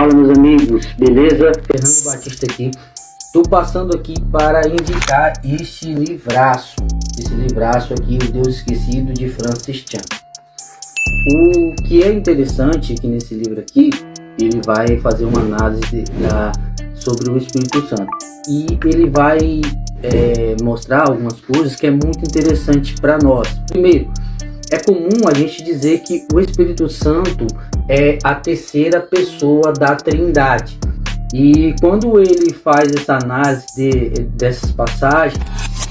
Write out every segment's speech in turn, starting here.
Fala, meus amigos, beleza? Fernando Batista aqui. Estou passando aqui para indicar este livraço. Esse livraço aqui, O Deus Esquecido, de Francis Chan. O que é interessante aqui nesse livro aqui, ele vai fazer uma análise sobre o Espírito Santo. E ele vai mostrar algumas coisas que é muito interessante para nós. Primeiro, é comum a gente dizer que o Espírito Santo é a terceira pessoa da Trindade. E quando ele faz essa análise dessas passagens,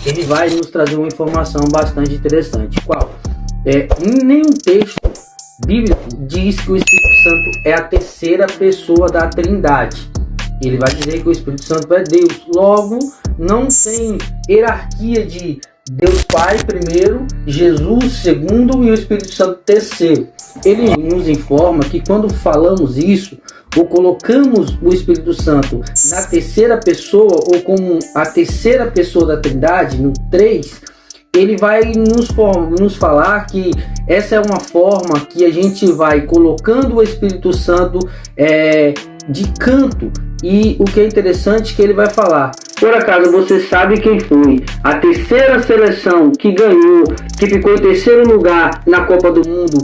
ele vai nos trazer uma informação bastante interessante. Qual? Em nenhum texto bíblico diz que o Espírito Santo é a terceira pessoa da Trindade. Ele vai dizer que o Espírito Santo é Deus. Logo, não tem hierarquia de Deus Pai primeiro, Jesus segundo e o Espírito Santo terceiro. Ele nos informa que quando falamos isso, ou colocamos o Espírito Santo na terceira pessoa, ou como a terceira pessoa da Trindade, no 3, ele vai nos falar que essa é uma forma que a gente vai colocando o Espírito Santo de canto. E o que é interessante é que ele vai falar: por acaso você sabe quem foi a terceira seleção que ganhou, que ficou em terceiro lugar na Copa do Mundo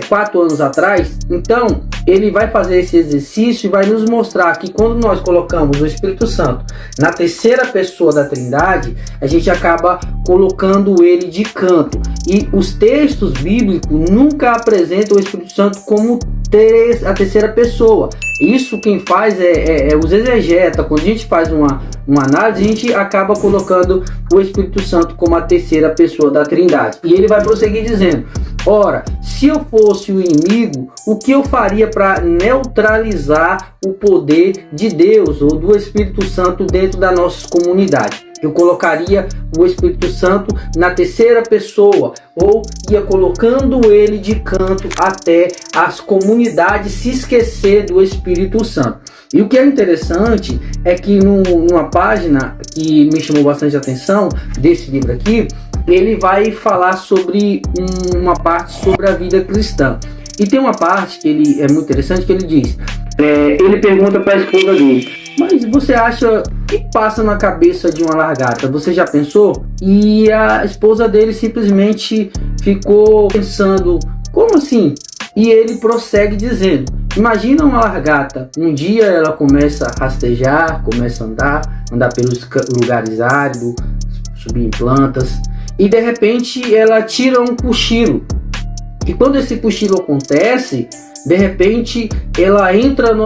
4 anos atrás? Então ele vai fazer esse exercício e vai nos mostrar que quando nós colocamos o Espírito Santo na terceira pessoa da Trindade, a gente acaba colocando ele de canto. E os textos bíblicos nunca apresentam o Espírito Santo como a terceira pessoa. Isso quem faz é os exegetas. Quando a gente faz uma análise, a gente acaba colocando o Espírito Santo como a terceira pessoa da Trindade. E ele vai prosseguir dizendo: ora, se eu fosse o inimigo, o que eu faria para neutralizar o poder de Deus ou do Espírito Santo dentro da nossa comunidade? Eu colocaria o Espírito Santo na terceira pessoa, ou ia colocando ele de canto até as comunidades se esquecer do Espírito Santo. E o que é interessante é que numa página que me chamou bastante atenção desse livro aqui, ele vai falar sobre uma parte sobre a vida cristã. E tem uma parte que ele é muito interessante, que ele diz, ele pergunta para a esposa dele: mas você acha que passa na cabeça de uma largata? Você já pensou? E a esposa dele simplesmente ficou pensando: como assim? E ele prossegue dizendo: imagina uma largata, um dia ela começa a rastejar, começa a andar pelos lugares áridos, subir em plantas, e de repente ela tira um cochilo. E quando esse cochilo acontece, de repente ela entra no